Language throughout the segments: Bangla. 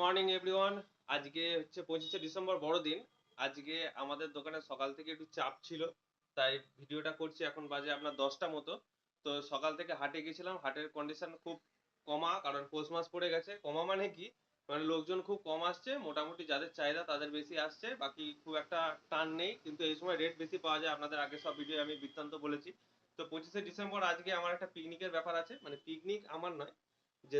Morning everyone. আজকে হচ্ছে 25শে ডিসেম্বর, বড়দিন। আজকে আমাদের দোকানে সকাল থেকে একটু চাপ ছিল, তাই ভিডিওটা করছি। এখন বাজে আপনার 10টা মতো। তো সকাল থেকে হাটে গেছিলাম। হাটের কন্ডিশন খুব কমা, কারণ পৌষ মাস পড়ে গেছে। কমা মানে কি, মানে লোকজন খুব কম আসছে। মোটামুটি যাদের চাহিদা তাদের বেশি আসছে, বাকি খুব একটা টান নেই। কিন্তু এই সময় রেট বেশি পাওয়া যায়, আপনাদের আগে সব ভিডিও আমি বৃত্তান্ত বলেছি। তো 25শে ডিসেম্বর আজকে আমার একটা পিকনিকের ব্যাপার আছে। মানে পিকনিক আমার নয়, যে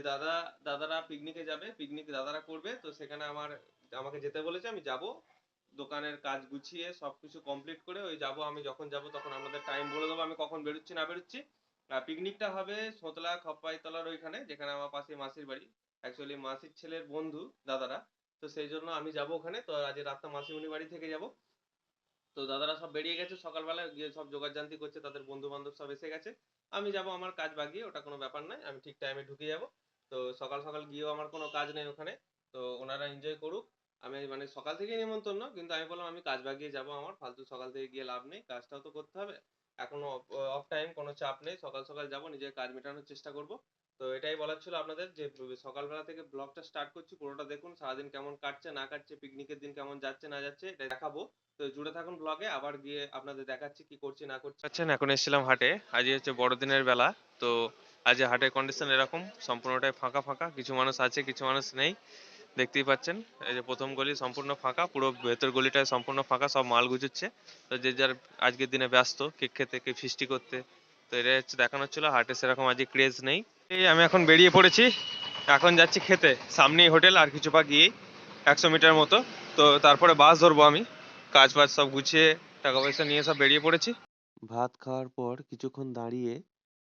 দাদারা পিকনিকে যাবে, পিকনিক দাদারা করবে। তো সেখানে আমাকে যেতে বলেছে, আমি যাব। দোকানের কাজ গুছিয়ে সবকিছু কমপ্লিট করে ওই যাব। আমি যখন যাব তখন আমাদের টাইম বলে দেবো, আমি কখন বেরোচ্ছি না বেরোচ্ছি। পিকনিকটা হবে সোতলা খপ্পাইতলার ওইখানে, যেখানে আমার পাশে মাসির বাড়ি। অ্যাকচুয়ালি মাসির ছেলের বন্ধু দাদারা। তো সেই জন্য আমি যাব ওখানে। তো আজ রাতটা মাসিমণি বাড়ি থেকে যাব। তো দাদারা সব বেরিয়ে গেছে, সকালবেলা গিয়ে সব জোগাড় করছে, তাদের বন্ধু বান্ধব সব এসে গেছে। আমি যাব আমার কাজ বাগিয়ে, ওটা কোনো ব্যাপার নয়, আমি ঠিক টাইমে ঢুকে যাব। তো সকাল সকাল গিয়েও আমার কোনো কাজ নেই ওখানে। তো ওনারা এনজয় করুক। আমি মানে সকাল থেকেই নিমন্ত্রণ, কিন্তু আমি বললাম আমি কাজ বাগিয়ে যাব, আমার ফালতু সকাল থেকে গিয়ে লাভ নেই, কাজটাও তো করতে হবে। এখনো অফ টাইম, কোনো চাপ নেই, সকাল সকাল যাব, নিজের কাজ মেটানোর চেষ্টা করব। তো এটাই বলার ছিল আপনাদের, যে সকালবেলা থেকে ব্লগটা স্টার্ট করছি, পুরোটা দেখুন। সারাদিন কেমন কাটছে না কাটছে, পিকনিকের দিন কেমন যাচ্ছে না যাচ্ছে, এটা দেখাবো। তো জুড়ে থাকুন ব্লগে, আবার গিয়ে আপনাদের দেখাচ্ছি কি করছি না করছি। আচ্ছা, এখন এসেছিলাম হাটে। আজ হচ্ছে বড়দিনের বেলা। তো আজ হাটের কন্ডিশন এরকম, সম্পূর্ণটাই ফাঁকা ফাঁকা। কিছু মানুষ আছে, কিছু মানুষ নেই। দেখতেই পাচ্ছেন, এই যে প্রথম গলি সম্পূর্ণ ফাঁকা, পুরো ভেতর গলিটা সম্পূর্ণ ফাঁকা, সব মাল গুজুচ্ছে। তো যে যার আজকের দিনে ব্যস্ত, কেক খেতে, কেক ফিস্টি করতে। তো এটা হচ্ছে দেখানো ছিল, হাটে সেরকম আজকে ক্রেজ নেই। এই আমি এখন বেরিয়ে পড়েছি, এখন যাচ্ছি খেতে। সামনেই হোটেল, আর কিছু পা গিয়েই 100 মিটার মতো। তো তারপরে বাস ধরবো আমি। কাজ বাজ সব গুছিয়ে, টাকা পয়সা নিয়ে সব বেরিয়ে পড়েছি। ভাত খাওয়ার পর কিছুক্ষণ দাঁড়িয়ে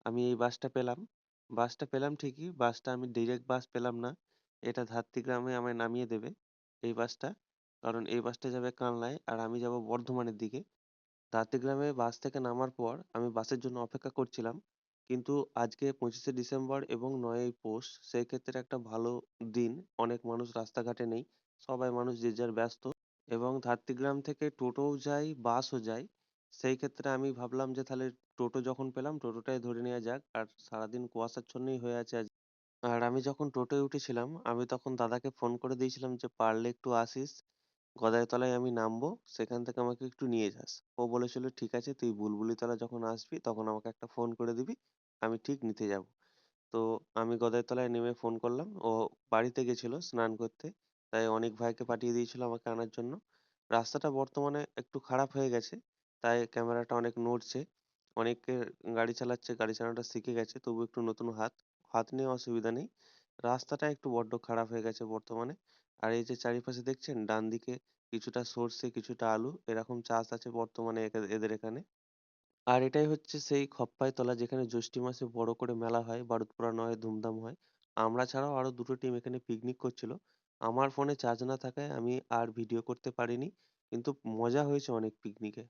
আমি এই বাসটা পেলাম ঠিকই। বাসটা আমি ডিরেক্ট বাস পেলাম না, এটা ধাত্রীগ্রামে আমায় নামিয়ে দেবে এই বাসটা। কারণ এই বাসটা যাবে কানলায়, আর আমি যাব বর্ধমানের দিকে। ধাত্রীগ্রামে বাস থেকে নামার পর আমি বাসের জন্য অপেক্ষা করছিলাম। কিন্তু আজকে 25শে ডিসেম্বর এবং 9ই পৌষ, সেই ক্ষেত্রে একটা ভালো দিন। অনেক মানুষ রাস্তাঘাটে নেই, সবাই মানুষ যে যার ব্যস্ত। এবং ধাত্রীগ্রাম থেকে টোটোও যায়, বাসও যায়। সেই ক্ষেত্রে আমি ভাবলাম যে তাহলে টোটো যখন পেলাম, টোটোটাই ধরে নেওয়া যাক। আর সারাদিন কুয়াশাচ্ছন্নই হয়ে আছে আজ। আর আমি যখন টোটোয় উঠেছিলাম, আমি তখন দাদাকে ফোন করে দিয়েছিলাম যে পারলে একটু আসিস, গদাইতলায় আমি নামবো, সেখান থেকে আমাকে একটু নিয়ে যাস। ও বলেছিল ঠিক আছে, তুই বুলবুলিতলা যখন আসবি তখন আমাকে একটা ফোন করে দিবি, আমি ঠিক নিতে যাব। তো আমি গদাইতলায় নেমে ফোন করলাম। ও বাড়িতে গেছিল স্নান করতে, তাই অনেক ভাইকে পাঠিয়ে দিয়েছিল আমাকে আনার জন্য। রাস্তাটা বর্তমানে একটু খারাপ হয়ে গেছে, তাই ক্যামেরাটা অনেক নড়ছে। অনেকে গাড়ি চালাচ্ছে, গাড়ি চালানোটা শিখে গেছে, তবু একটু নতুন হাত, হাত নিয়ে অসুবিধা নেই। রাস্তাটা একটু বড্ড খারাপ হয়ে গেছে বর্তমানে। আর এই যে চারিপাশে দেখছেন, ডান দিকে কিছুটা সর্ষে, কিছুটা আলু, এরকম চাষ আছে বর্তমানে এদের এখানে। আর এটাই হচ্ছে সেই খপ্পাই তলা, যেখানে জ্যৈষ্ঠী মাসে বড় করে মেলা হয়, বারুদ পোড়ানো হয়, ধুমধাম হয়। আমরা ছাড়াও আরো দুটো টিম এখানে পিকনিক করছিল। আমার ফোনে চার্জ না থাকায় আমি আর ভিডিও করতে পারিনি, কিন্তু মজা হয়েছে অনেক পিকনিকে।